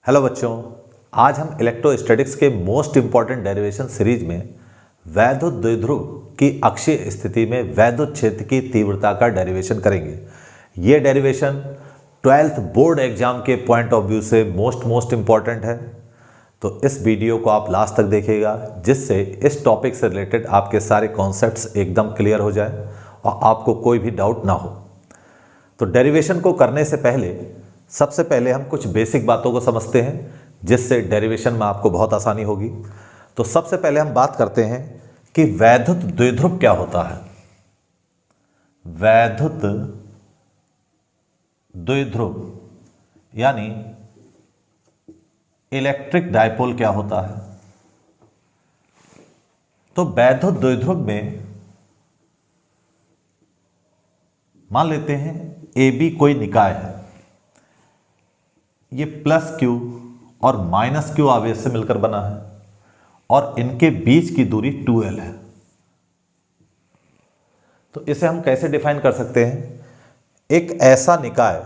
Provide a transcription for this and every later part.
Hello बच्चों, आज हम इलेक्ट्रोस्टैटिक्स के मोस्ट इंपॉर्टेंट डेरिवेशन सीरीज में वैद्युत द्विध्रुव की अक्षीय स्थिति में वैद्युत क्षेत्र की तीव्रता का डेरिवेशन करेंगे। ये डेरिवेशन 12th बोर्ड एग्जाम के पॉइंट ऑफ व्यू से मोस्ट इंपॉर्टेंट है, तो इस वीडियो को आप लास्ट तक देखिएगा जिससे इस टॉपिक से रिलेटेड आपके सारे कॉन्सेप्ट्स एकदम क्लियर हो जाए और आपको कोई भी डाउट ना हो। तो डेरिवेशन को करने से पहले सबसे पहले हम कुछ बेसिक बातों को समझते हैं जिससे डेरिवेशन में आपको बहुत आसानी होगी। तो सबसे पहले हम बात करते हैं कि वैद्युत द्विध्रुव क्या होता है। वैद्युत द्विध्रुव यानी इलेक्ट्रिक डायपोल क्या होता है। तो वैद्युत द्विध्रुव में मान लेते हैं AB कोई निकाय है, ये प्लस Q और माइनस Q आवेश से मिलकर बना है और इनके बीच की दूरी 2L है। तो इसे हम कैसे डिफाइन कर सकते हैं? एक ऐसा निकाय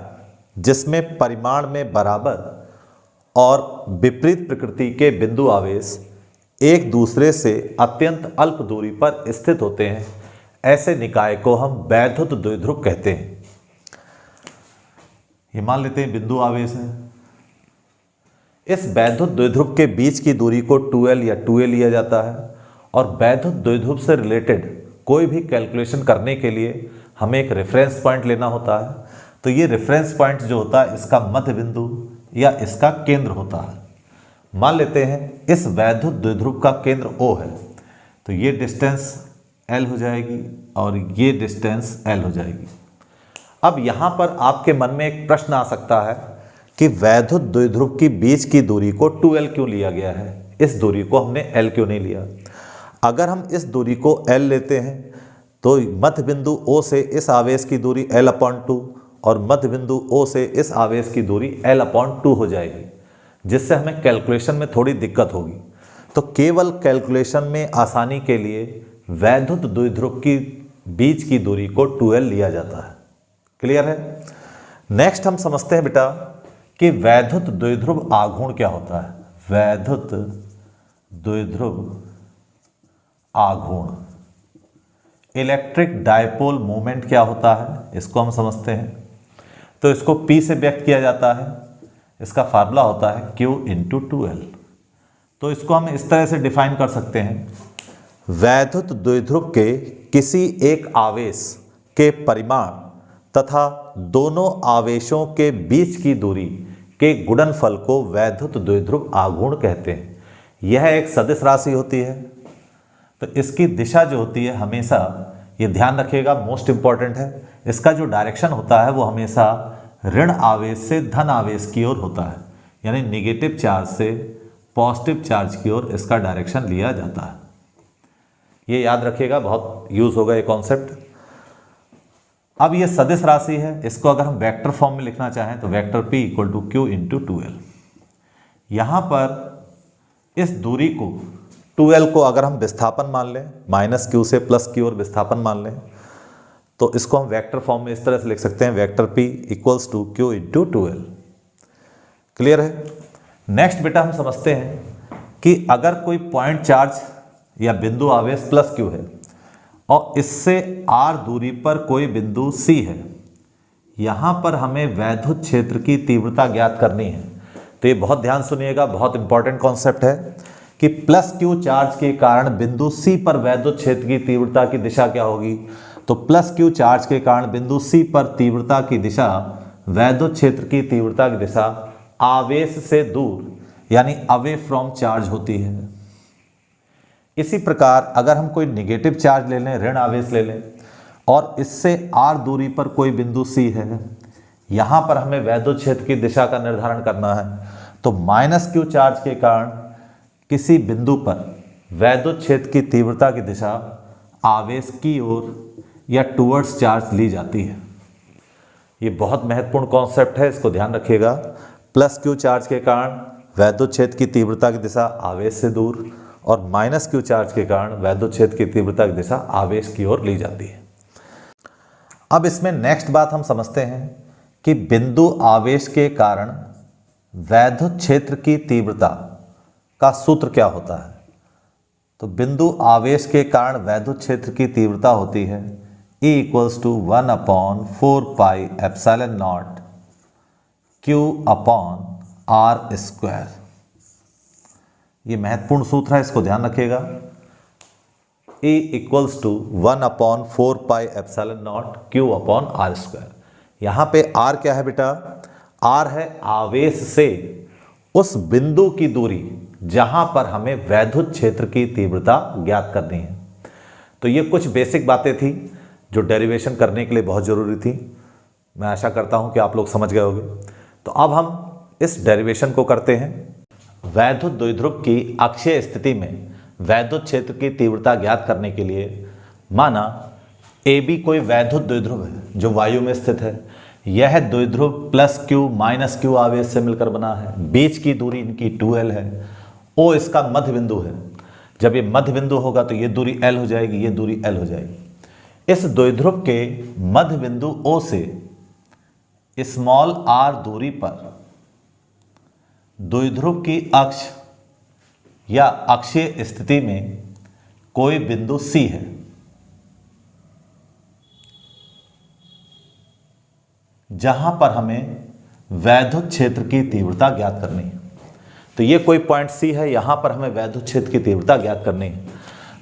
जिसमें परिमाण में बराबर और विपरीत प्रकृति के बिंदु आवेश एक दूसरे से अत्यंत अल्प दूरी पर स्थित होते हैं, ऐसे निकाय को हम वैद्युत द्विध्रुव कहते हैं। ये मान लेते हैं बिंदु आवेश है। इस वैद्युत द्विध्रुव के बीच की दूरी को 2L या 2A लिया जाता है और वैद्युत द्विध्रुव से रिलेटेड कोई भी कैलकुलेशन करने के लिए हमें एक रेफरेंस पॉइंट लेना होता है। तो ये रेफरेंस पॉइंट जो होता है इसका मध्य बिंदु या इसका केंद्र होता है। मान लेते हैं इस वैद्युत द्विध्रुव का केंद्र O है, तो ये डिस्टेंस L हो जाएगी और ये डिस्टेंस L हो जाएगी। अब यहाँ पर आपके मन में एक प्रश्न आ सकता है कि वैद्युत द्विध्रुव की बीच की दूरी को 2L क्यों लिया गया है, इस दूरी को हमने L क्यों नहीं लिया। अगर हम इस दूरी को L लेते हैं तो मध्य बिंदु O से इस आवेश की दूरी L/2 और मध्य बिंदु O से इस आवेश की दूरी L/2 हो जाएगी, जिससे हमें कैलकुलेशन में थोड़ी दिक्कत होगी। तो केवल कैलकुलेशन में आसानी के लिए वैद्युत द्विध्रुव की बीच की दूरी को 2L लिया जाता है। क्लियर है? नेक्स्ट हम समझते हैं बेटा कि वैद्युत द्विध्रुव आघूर्ण क्या होता है। वैद्युत द्विध्रुव आघूर्ण, इलेक्ट्रिक डायपोल मोमेंट क्या होता है, इसको हम समझते हैं। तो इसको P से व्यक्त किया जाता है, इसका फार्मूला होता है Q × 2L। तो इसको हम इस तरह से डिफाइन कर सकते हैं, वैद्युत द्विध्रुव के किसी एक आवेश के परिमाण तथा दोनों आवेशों के बीच की दूरी के गुणनफल को वैद्युत द्विध्रुव आघूर्ण कहते हैं। यह एक सदिश राशि होती है। तो इसकी दिशा जो होती है हमेशा, ये ध्यान रखिएगा, मोस्ट इंपॉर्टेंट है, इसका जो डायरेक्शन होता है वो हमेशा ऋण आवेश से धन आवेश की ओर होता है, यानी निगेटिव चार्ज से पॉजिटिव चार्ज की ओर इसका डायरेक्शन लिया जाता है। ये याद रखिएगा, बहुत यूज होगा ये कॉन्सेप्ट। अब ये सदिश राशि है, इसको अगर हम वेक्टर फॉर्म में लिखना चाहें तो वेक्टर P = Q × 2L। यहाँ पर इस दूरी को 2L को अगर हम विस्थापन मान लें, -Q से +Q और विस्थापन मान लें, तो इसको हम वेक्टर फॉर्म में इस तरह से लिख सकते हैं, vector P = Q × 2L। Clear है? नेक्स्ट बेटा हम समझते हैं कि अगर कोई पॉइंट चार्ज या बिंदु आवेश +Q है और इससे R दूरी पर कोई बिंदु C है, यहाँ पर हमें वैद्युत क्षेत्र की तीव्रता ज्ञात करनी है। तो ये बहुत ध्यान सुनिएगा, बहुत इंपॉर्टेंट कॉन्सेप्ट है कि +Q चार्ज के कारण बिंदु C पर वैद्युत क्षेत्र की तीव्रता की दिशा क्या होगी। तो +Q चार्ज के कारण बिंदु C पर तीव्रता की दिशा, वैद्युत क्षेत्र की तीव्रता की दिशा आवेश से दूर यानी अवे फ्रॉम चार्ज होती है। इसी प्रकार अगर हम कोई निगेटिव चार्ज ले लें, ऋण आवेश ले लें, और इससे R दूरी पर कोई बिंदु C है, यहाँ पर हमें वैद्युत क्षेत्र की दिशा का निर्धारण करना है। तो -Q चार्ज के कारण किसी बिंदु पर वैद्युत क्षेत्र की तीव्रता की दिशा आवेश की ओर या टुवर्ड्स चार्ज ली जाती है। ये बहुत महत्वपूर्ण कॉन्सेप्ट है, इसको ध्यान रखिएगा। +Q चार्ज के कारण वैद्युत क्षेत्र की तीव्रता की दिशा आवेश से दूर और -Q चार्ज के कारण वैद्युत क्षेत्र की तीव्रता की दिशा आवेश की ओर ली जाती है। अब इसमें नेक्स्ट बात हम समझते हैं कि बिंदु आवेश के कारण वैद्युत क्षेत्र की तीव्रता का सूत्र क्या होता है? तो बिंदु आवेश के कारण वैद्युत क्षेत्र की तीव्रता होती है E = 1/4πε0 Q/r²। ये महत्वपूर्ण सूत्र है, इसको ध्यान रखिएगा। E = 1/4πε0 Q/r²। यहां पे R क्या है बेटा? R है आवेश से उस बिंदु की दूरी जहां पर हमें वैद्युत क्षेत्र की तीव्रता ज्ञात करनी है। तो ये कुछ बेसिक बातें थी जो डेरिवेशन करने के लिए बहुत ज़रूरी थी। मैं आशा करता हूं कि आप लोग समझ गए होंगे। तो अब हम इस डेरिवेशन को करते हैं। वैद्युत द्विध्रुव की अक्षीय स्थिति में वैद्युत क्षेत्र की तीव्रता ज्ञात करने के लिए माना AB कोई वैद्युत द्विध्रुव है जो वायु में स्थित है। यह द्विध्रुव +q -q आवेश से मिलकर बना है। बीच की दूरी इनकी 2l है। O इसका मध्य बिंदु है। जब ये मध्य बिंदु होगा तो ये दूरी L हो जाएगी, ये दूरी L हो जाएगी। इस द्विध्रुव के मध्य बिंदु O से r दूरी पर द्विध्रुव की अक्ष या अक्षीय स्थिति में कोई बिंदु C है। जहां पर हमें वैद्युत क्षेत्र की तीव्रता ज्ञात करनी है। तो ये कोई पॉइंट C है, यहां पर हमें वैद्युत क्षेत्र की तीव्रता ज्ञात करनी है।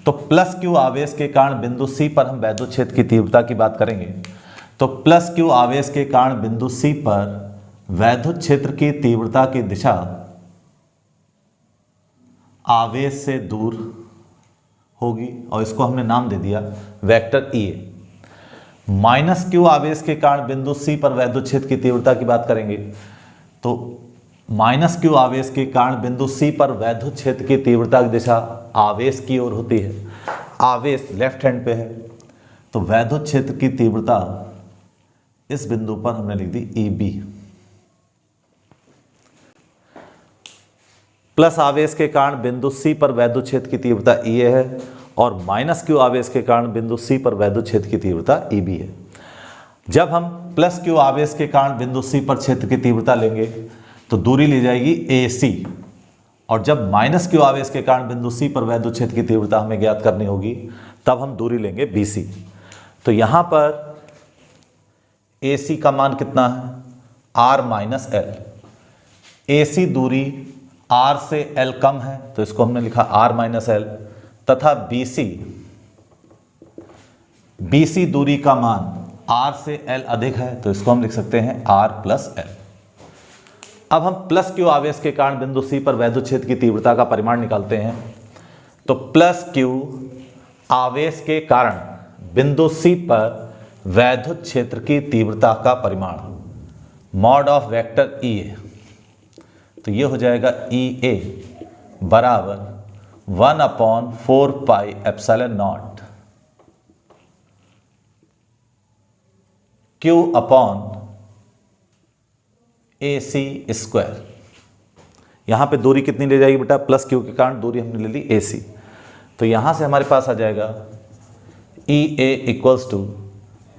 तो +q आवेश के कारण बिंदु C पर हम वैद्युत क्षेत्र की तीव्रता की बात करेंगे। तो +q आवेश के कारण बिंदु C पर वैद्युत क्षेत्र की तीव्रता की दिशा आवेश से दूर होगी और इसको हमने नाम दे दिया वेक्टर EA। -q आवेश के कारण बिंदु C पर वैद्युत क्षेत्र की तीव्रता की बात करेंगे। तो -q आवेश के कारण बिंदु C पर वैद्युत क्षेत्र की तीव्रता की दिशा आवेश की ओर होती है। आवेश लेफ्ट हैंड पे है, तो वैद्युत क्षेत्र की तीव्रता इस बिंदु पर हमने लिख दी EB। प्लस आवेश के कारण बिंदु C पर वैद्युत क्षेत्र की तीव्रता EA है और -q आवेश के कारण बिंदु C पर वैद्युत क्षेत्र की तीव्रता EB है। जब हम +q आवेश के कारण बिंदु C पर क्षेत्र की तीव्रता लेंगे तो दूरी ली जाएगी AC, और जब -q आवेश के कारण बिंदु C पर वैद्युत क्षेत्र की तीव्रता हमें ज्ञात करनी होगी तब हम दूरी लेंगे BC। तो यहां पर AC का मान कितना है? R - L। AC दूरी R से L कम है तो इसको हमने लिखा R - L, तथा BC दूरी का मान R से L अधिक है तो इसको हम लिख सकते हैं R + L। अब हम +q आवेश के कारण बिंदु C पर वैद्युत क्षेत्र की तीव्रता का परिमाण निकालते हैं। तो +q आवेश के कारण बिंदु C पर वैद्युत क्षेत्र की तीव्रता का परिमाण मॉड ऑफ वेक्टर EA। तो ये हो जाएगा EA बराबर 1/4πε0 Q/AC²। यहां पे दूरी कितनी ले जाएगी बेटा? +q के कारण दूरी हमने ले ली AC। तो यहां से हमारे पास आ जाएगा EA =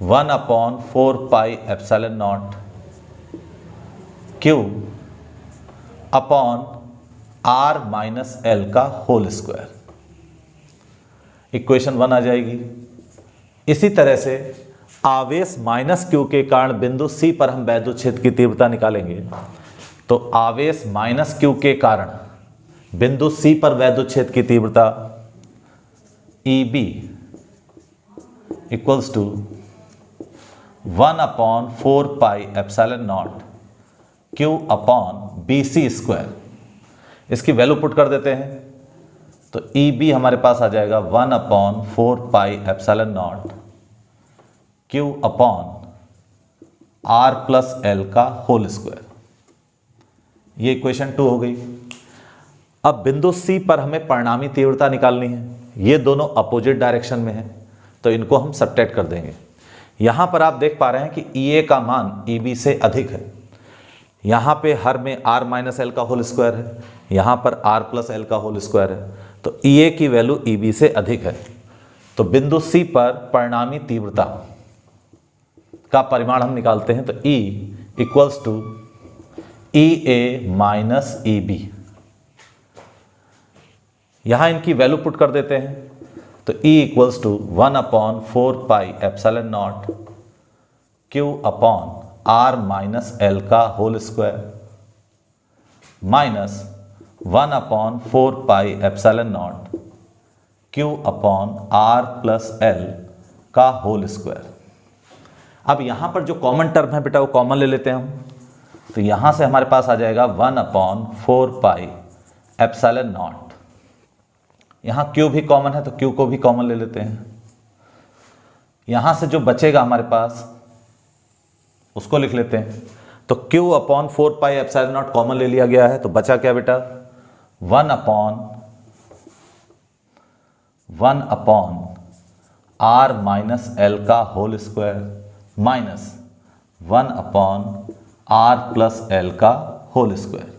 1/4πε0 Q/r-L²। इक्वेशन 1 आ जाएगी। इसी तरह से आवेश -q के कारण बिंदु C पर हम वैद्युत क्षेत्र की तीव्रता निकालेंगे। तो आवेश -q के कारण बिंदु C पर वैद्युत क्षेत्र की तीव्रता EB = 1/4πε0 Q/BC²। इसकी वैल्यू पुट कर देते हैं तो EB हमारे पास आ जाएगा 1/4πε0 Q/r+L²। ये इक्वेशन 2 हो गई। अब बिंदु C पर हमें परिणामी तीव्रता निकालनी है। ये दोनों अपोजिट डायरेक्शन में है तो इनको हम सब्ट्रैक्ट कर देंगे। यहां पर आप देख पा रहे हैं कि EA का मान EB से अधिक है। यहां पे हर में r-L² है, यहां पर r+L² है, तो EA की वैल्यू EB से अधिक है। तो बिंदु C पर परिणामी तीव्रता का परिमाण हम निकालते हैं। तो E = E A minus E B. यहां इनकी वैल्यू पुट कर देते हैं तो E equals to 1/4πε0 Q upon R minus L का whole square minus 1/4πε0 Q upon R plus L का होल स्क्वायर। अब यहां पर जो कॉमन टर्म है बेटा वो कॉमन ले लेते हैं हम, तो यहां से हमारे पास आ जाएगा 1/4πε0। यहां Q भी कॉमन है तो Q को भी कॉमन ले लेते हैं। यहां से जो बचेगा हमारे पास उसको लिख लेते हैं, तो Q अपॉन 4πε0 कॉमन ले लिया गया है, तो बचा क्या बेटा 1/1 R माइनस L का whole square minus 1/R plus L का होल स्क्वायर।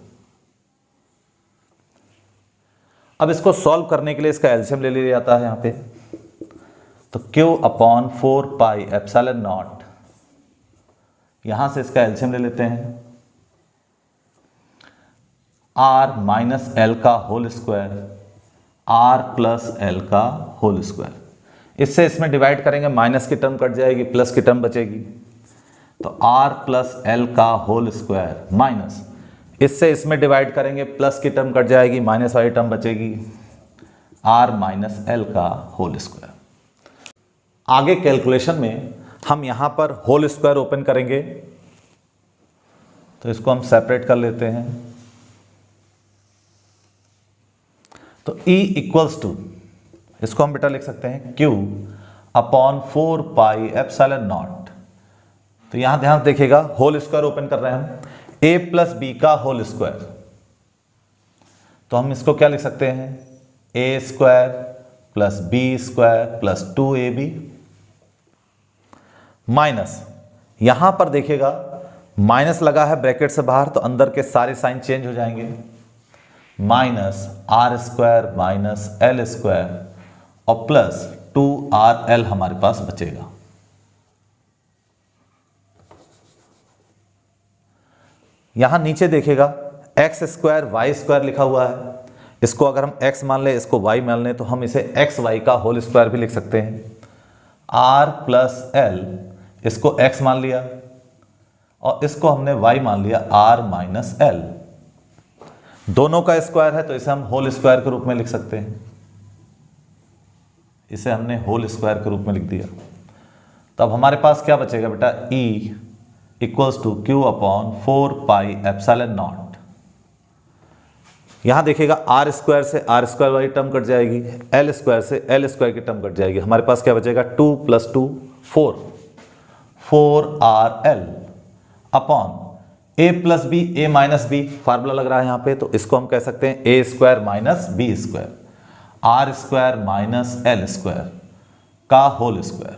अब इसको सॉल्व करने के लिए इसका एलसीएम ले लिया जाता है यहां पे, तो Q अपॉन 4πε0, यहां से इसका एलसीएम ले लेते हैं R माइनस L का whole square R plus L का होल स्क्वायर। इससे इसमें डिवाइड करेंगे, माइनस की टर्म कट जाएगी, प्लस की टर्म बचेगी, तो R प्लस L का होल स्क्वायर माइनस, इससे इसमें डिवाइड करेंगे, प्लस की टर्म कट जाएगी, माइनस वाली टर्म बचेगी, R माइनस L का होल स्क्वायर। आगे कैलकुलेशन में हम यहां पर होल स्क्वायर ओपन करेंगे, तो इसको हम सेपरेट कर लेते हैं, तो E इक्वल्स टू, इसको हम बेटा लिख सकते हैं Q अपॉन 4πε0। तो यहां ध्यान देखिएगा, होल स्क्वायर ओपन कर रहे हैं हम, a प्लस बी का होल स्क्वायर, तो हम इसको क्या लिख सकते हैं a square plus B square plus 2ab minus, यहां पर देखिएगा माइनस लगा है ब्रैकेट से बाहर, तो अंदर के सारे साइन चेंज हो जाएंगे, minus R square minus L square और प्लस 2RL हमारे पास बचेगा। यहां नीचे देखिएगा एक्स स्क्वायर वाई स्क्वायर लिखा हुआ है, इसको अगर हम x मान लें, इसको y मान लें, तो हम इसे एक्स वाई का होल स्क्वायर भी लिख सकते हैं। r प्लस एल, इसको x मान लिया और इसको हमने y मान लिया r माइनस एल। दोनों का स्क्वायर है तो इसे हम होल स्क्वायर के रूप में लिख सकते हैं, इसे हमने होल स्क्वायर के रूप में लिख दिया। तो अब हमारे पास क्या बचेगा बेटा, E equals to Q upon 4πε0। यहां देखिएगा आर स्क्वायर से आर स्क्वायर वाली टर्म कट जाएगी, एल स्क्वायर से एल स्क्वायर की टर्म कट जाएगी, हमारे पास क्या बचेगा 2 + 2 4, 4RL upon a plus B, a minus B formula लग रहा है यहां पे, तो इसको हम कह सकते हैं a square minus B square R square minus L square का होल स्क्वायर।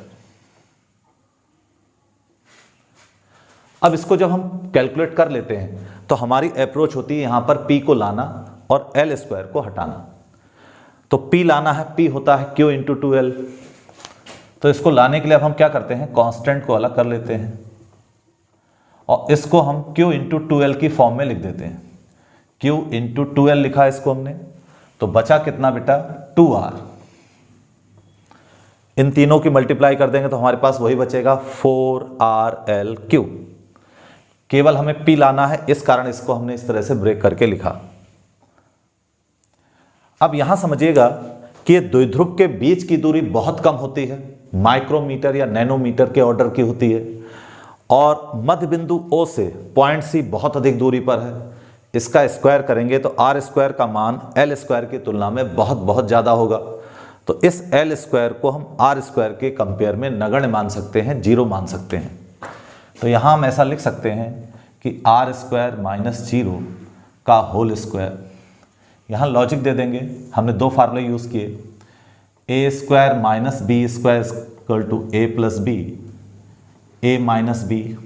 अब इसको जब हम कैलकुलेट कर लेते हैं तो हमारी अप्रोच होती है यहां पर p को लाना और एल स्क्वायर को हटाना। तो p लाना है, p होता है q इंटू 2l, तो इसको लाने के लिए अब हम क्या करते हैं, कांस्टेंट को अलग कर लेते हैं और इसको हम q इंटू 2l की फॉर्म में लिख देते हैं। q इंटू 2l लिखा है इसको हमने, तो बचा कितना बेटा 2r। इन तीनों की मल्टीप्लाई कर देंगे तो हमारे पास वही बचेगा 4RL3। केवल हमें p लाना है, इस कारण इसको हमने इस तरह से ब्रेक करके लिखा। अब यहां समझिएगा कि ये द्विध्रुव के बीच की दूरी बहुत कम होती है, माइक्रोमीटर या नैनोमीटर के ऑर्डर की होती है, और मध्य बिंदु O से पॉइंट C बहुत अधिक दूरी पर है। इसका स्क्वायर करेंगे तो आर स्क्वायर का मान एल स्क्वायर की तुलना में बहुत बहुत ज़्यादा होगा, तो इस एल स्क्वायर को हम आर स्क्वायर के कंपेयर में नगण्य मान सकते हैं, जीरो मान सकते हैं। तो यहाँ हम ऐसा लिख सकते हैं कि आर स्क्वायर माइनस जीरो का होल स्क्वायर। यहाँ लॉजिक दे देंगे, हमने दो फार्मूले यूज़ किए, A square minus B square equal to A plus B, A minus B,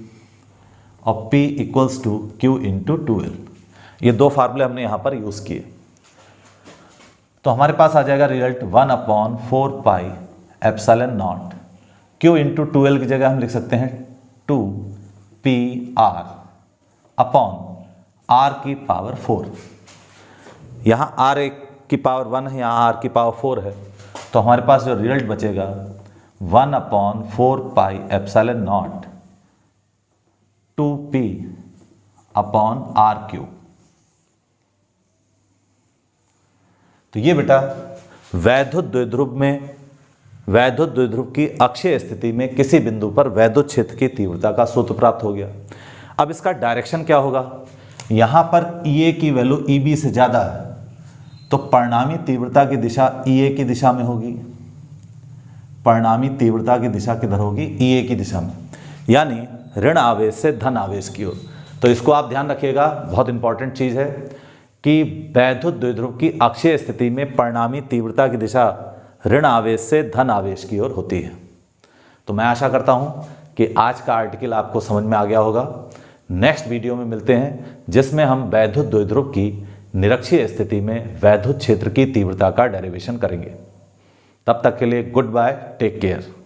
और p equals to q into 2l। ये दो फार्मूले हमने यहाँ पर यूज़ किए, तो हमारे पास आ जाएगा रिजल्ट 1/4πε0। q इंटू 2l की जगह हम लिख सकते हैं 2pr अपॉन r की पावर 4। यहाँ r की पावर 1 है, यहाँ r की पावर 4 है, तो हमारे पास जो रिजल्ट बचेगा 1/4πε0 2p/r³। तो ये बेटा वैद्युत द्विध्रुव की अक्षीय स्थिति में किसी बिंदु पर वैद्युत क्षेत्र की तीव्रता का सूत्र प्राप्त हो गया। अब इसका डायरेक्शन क्या होगा, यहां पर EA की वैल्यू EB से ज्यादा है तो परिणामी तीव्रता की दिशा EA की दिशा में होगी, परिणामी तीव्रता की दिशा किधर होगी, EA की दिशा में, यानी ऋण आवेश से धन आवेश की ओर। तो इसको आप ध्यान रखिएगा, बहुत इंपॉर्टेंट चीज है कि वैद्युत द्विध्रुव की अक्षीय स्थिति में परिणामी तीव्रता की दिशा ऋण आवेश से धन आवेश की ओर होती है। तो मैं आशा करता हूं कि आज का आर्टिकल आपको समझ में आ गया होगा। नेक्स्ट वीडियो में मिलते हैं जिसमें हम वैद्युत द्विध्रुव की निरक्षीय स्थिति में वैद्युत क्षेत्र की तीव्रता का डेरिवेशन करेंगे। तब तक के लिए गुड बाय, टेक केयर।